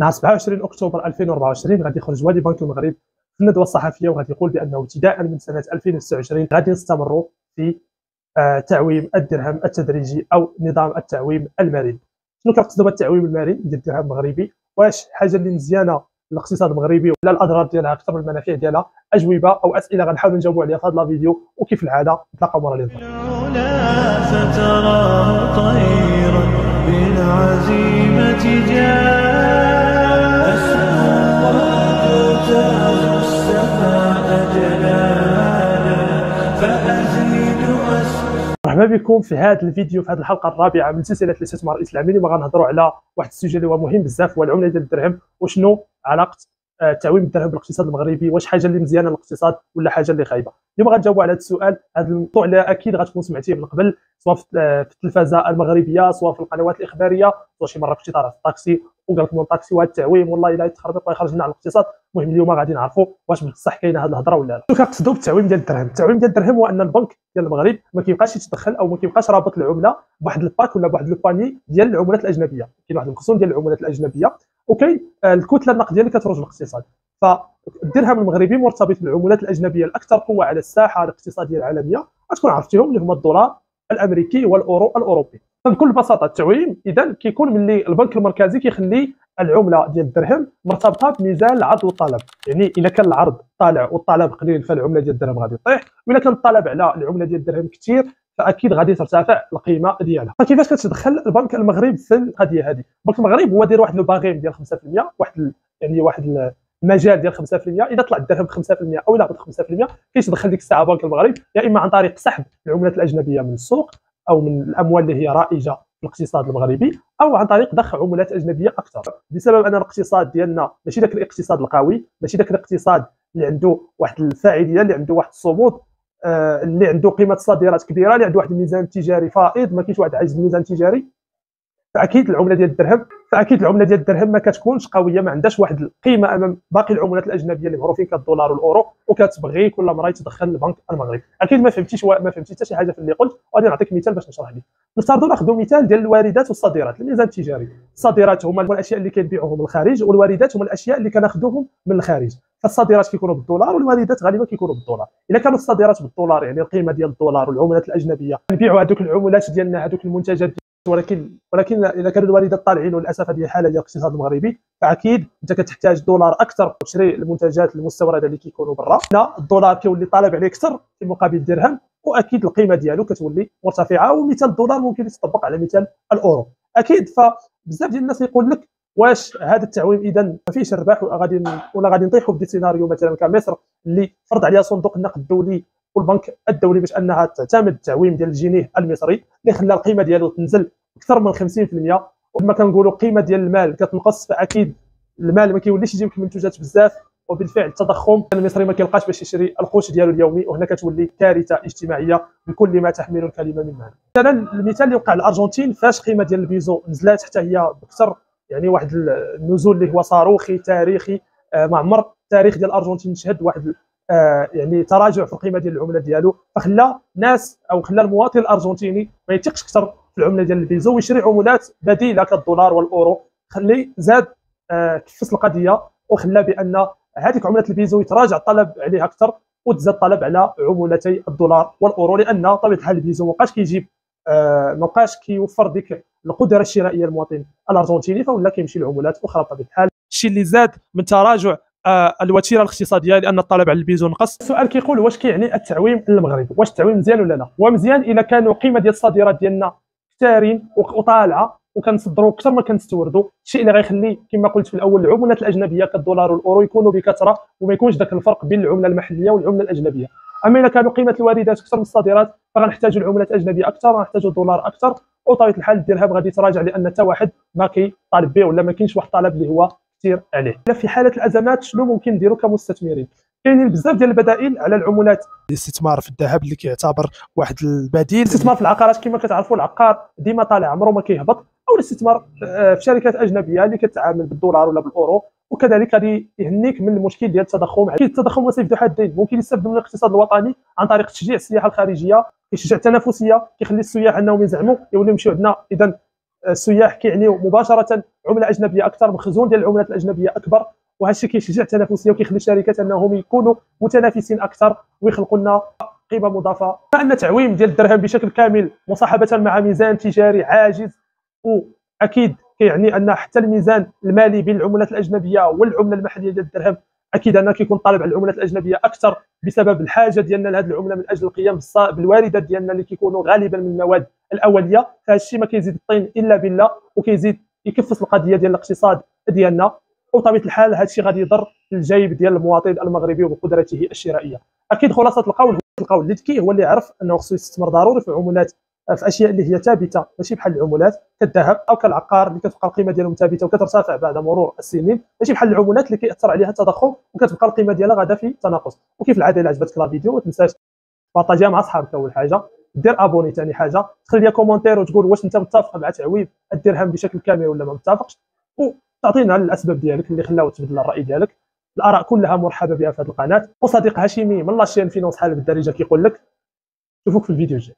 نهار 27 اكتوبر 2024 غادي يخرج والي بنك المغرب في الندوه الصحفيه وغادي يقول بانه ابتداء من سنه 2029 غادي نستمروا في تعويم الدرهم التدريجي او نظام التعويم المرن. شنو كنقصد بالتعويم المرن ديال الدرهم المغربي؟ واش حاجه اللي مزيانه للاقتصاد المغربي ولا الاضرار ديالها اكثر من المنافع ديالها؟ اجوبه او اسئله غنحاولوا نجاوبوا عليها في هذا الفيديو، وكيف العاده نتلاقاو مره اللي فتراه طيرا بالعزيمه جاء تاج السماء جلالا فازيد مرحبا بكم في هذا الفيديو، في هذه الحلقه الرابعه من سلسله الاستثمار الاسلامي. اليوم غنهضروا على واحد السوجي اللي هو مهم بزاف، هو العمله ديال الدرهم، وشنو علاقه تعويم الدرهم بالاقتصاد المغربي، واش حاجه اللي مزيانه للاقتصاد ولا حاجه اللي خايبه. اليوم غنجاوبوا على هذا السؤال. هذا الموضوع اللي اكيد غتكون سمعتيه من قبل، سواء في التلفازه المغربيه، سواء في القنوات الاخباريه، سواء شي مره كنتي طالع في الطاكسي وقال لك من الطاكسي وهذا التعويم والله الا يتخربط الله يخرج لنا على الاقتصاد. المهم اليوم غادي نعرفوا واش بصح كاينه هذه الهضره ولا لا. شنو كنقصدوا بالتعويم ديال الدرهم؟ التعويم ديال الدرهم هو ان البنك ديال المغرب ما كيبقاش يتدخل او ما كيبقاش رابط العمله بواحد الباك ولا بواحد الباني ديال العملات الاجنبيه. كاين واحد المخزون ديال العملات الاجنبيه وكاين الكتله النقديه اللي كتروج للاقتصاد. فالدرهم المغربي مرتبط بالعملات الاجنبيه الاكثر قوه على الساحه الاقتصاديه العالميه، غتكون عرفتيهم اللي هما الدولار الامريكي والاورو الاوروبي. فبكل بساطه التعويم اذا كيكون ملي البنك المركزي كيخلي العمله ديال الدرهم مرتبطه بميزان العرض والطلب. يعني اذا كان العرض طالع والطلب قليل فالعمله ديال الدرهم غادي تطيح، واذا كان الطلب على العمله ديال الدرهم كثير فاكيد غادي ترتفع القيمه ديالها. فكيفاش كتدخل البنك المغرب في القضيه هذه؟ البنك المغرب هو داير واحد الباغيم ديال 5%، واحد المجال ديال 5%. اذا طلع الدرهم ب 5% او الا هبط 5% كيتدخل ديك الساعه بنك المغرب، يا اما عن طريق سحب العملات الاجنبيه من السوق او من الاموال اللي هي رائجه في الاقتصاد المغربي، او عن طريق ضخ عملات اجنبيه اكثر، بسبب ان الاقتصاد ديالنا ماشي ذاك الاقتصاد القوي، ماشي ذاك الاقتصاد اللي عنده واحد الفاعليه، اللي عنده واحد الصمود، اللي عنده قيمه صادرات كبيره، اللي عنده واحد الميزان تجاري فائض، ما كاينش واحد عاجز الميزان التجاري. فاكيد العمله ديال الدرهم ما كتكونش قويه، ما عندهاش واحد القيمه امام باقي العملات الاجنبيه اللي معروفين كالدولار والاورو، وكتبغي كل مره يتدخل البنك المغربي. اكيد ما فهمتي حتى شي حاجه في اللي قلت، وغادي نعطيك مثال باش نشرح لك. نفترضوا ناخذوا مثال ديال الواردات والصادرات، الميزان التجاري. الصادرات هما الاشياء اللي كنبيعوهم من الخارج، والواردات هما الاشياء اللي كناخذوهم من الخارج. فالصادرات كيكونوا بالدولار والواردات غالبا كيكونوا بالدولار. الا كانوا الصادرات بالدولار يعني القيمه ديال الدولار والعملات الاجنبيه، نبيعوا هذوك العملات ديالنا، هذوك المنتجات، ولكن اذا كانوا الواردات طالعين، وللاسف هذه الحاله ديال الاقتصاد المغربي، فاكيد انت كتحتاج دولار اكثر تشري المنتجات المستورده اللي كيكونوا برا. هنا الدولار كيولي طالب عليه اكثر في مقابل الدرهم، واكيد القيمه ديالو كتولي مرتفعه. ومثال الدولار ممكن يتطبق على مثال الاورو اكيد. فبزاف ديال الناس يقول لك واش هذا التعويم اذا ما فيهش ربح، غادي نطيحوا بدي سيناريو مثلا كمصر اللي فرض عليها صندوق النقد الدولي والبنك الدولي باش انها تعتمد التعويم ديال الجنيه المصري، اللي خلى القيمه ديالو تنزل اكثر من 50%. وكما كنقولوا القيمه ديال المال كتنقص، فاكيد المال ما كيوليش يجيب لك منتوجات بزاف، وبالفعل التضخم المصري ما كيلقاش باش يشري القوت ديالو اليومي، وهنا كتولي كارثه اجتماعيه بكل ما تحمل الكلمه من معنى. مثلا المثال اللي وقع الارجنتين، فاش قيمه ديال البيزو نزلات حتى هي بكثر، يعني واحد النزول اللي هو صاروخي تاريخي. ما عمر التاريخ ديال الارجنتين شهد واحد يعني تراجع في القيمه ديال العمله ديالو، فخلى ناس او خلى المواطن الارجنتيني ما يثقش اكثر في العمله ديال البيزو ويشري عملات بديله كالدولار والاورو. خلي زاد كفس القضيه، وخلى بان هذيك عمله البيزو يتراجع الطلب عليها اكثر، وتزاد الطلب على عملتي الدولار والاورو، لان طبيعه الحال البيزو ما بقاش كيوفر ديك القدره الشرائيه للمواطن الارجنتيني، فولا كيمشي لعملات اخرى بطبيعه الحال. الشيء اللي زاد من تراجع الوتيره الاقتصاديه لان الطلب على البيزو نقص. السؤال كيقول واش كيعني التعويم للمغرب؟ واش التعويم مزيان ولا لا؟ هو مزيان اذا كانوا القيمه ديال الصادرات ديالنا كثارين وطالعه وكنصدروا اكثر ما كنستوردوا، الشيء اللي غيخلي كما قلت في الاول العملات الاجنبيه كالدولار والاورو يكونوا بكثره، وما يكونش ذاك الفرق بين العمله المحليه والعمله الاجنبيه. اما اذا كانوا قيمه الواردات اكثر من الصادرات فغنحتاجوا العملات الاجنبيه اكثر، غنحتاجوا الدولار اكثر، وطبيعه الحال الدرهم غادي يتراجع لان حتى واحد ما كيطالب به، ولا ما كاينش واحد الطلب اللي هو كثير عليه. في حاله الازمات شنو ممكن نديروا كمستثمرين؟ كاينين بزاف ديال البدائل على العملات. الاستثمار في الذهب اللي كيعتبر واحد البديل، الاستثمار في العقارات كما كتعرفوا العقار ديما طالع عمره ما كيهبط، او الاستثمار في شركات اجنبيه اللي كتعامل بالدولار ولا بالاورو. وكذلك غادي يهنيك من المشكل ديال التضخم. اكيد التضخم وسيف ذو حدين، ممكن يستافدوا من الاقتصاد الوطني عن طريق تشجيع السياحه الخارجيه، كيشجع التنافسيه، كيخلي السياح انهم يزعموا يوليو يمشيو عندنا. اذا السياح كيعنيو مباشره عمله اجنبيه اكثر، مخزون ديال العملات الاجنبيه اكبر، وهذا الشيء كيشجع التنافسيه وكيخلي الشركات انهم يكونوا متنافسين اكثر ويخلقوا لنا قيمه مضافه. مع ان تعويم ديال الدرهم بشكل كامل مصاحبه مع ميزان تجاري عاجز، واكيد كيعني ان حتى الميزان المالي بين العملات الاجنبيه والعمله المحليه ديال الدرهم اكيد انه كيكون طالب على العملات الاجنبيه اكثر بسبب الحاجه ديالنا لهذه العمله من اجل القيام بالواردات ديالنا اللي كيكونوا غالبا من المواد الاوليه. فهذا الشيء ما كيزيد الطين الا بالله، وكيزيد يكفس القضيه ديال الاقتصاد ديالنا، وبطبيعه الحال هذا الشيء غادي يضر الجيب ديال المواطن المغربي وبقدرته الشرائيه. اكيد خلاصه القول اللي ذكي هو اللي يعرف انه خصو يستثمر ضروري في عملات، في اشياء اللي هي ثابته ماشي بحال العملات كالذهب او كالعقار اللي كتبقى القيمه ديالهم ثابته وكترتفع بعد مرور السنين، ماشي بحال العملات اللي كيأثر عليها التضخم وكتبقى القيمه ديالها غادا في تناقص. وكيف العاده الا عجبتك لا فيديو ما تنساش بارطاجيها مع صحابك اول حاجه، دير ابوني ثاني حاجه، تخلي لي كومونتير وتقول واش انت متفق مع تعويم الدرهم بشكل كامل ولا ما متفقش، وتعطينا الاسباب ديالك اللي خلاو تبدل الراي ديالك. الاراء كلها مرحبه بها في هذه القناه. وصديق هاشمي من لاشين فينونس حالب الدارجه كيقول لك نشوفوك في الفيديو الجاي.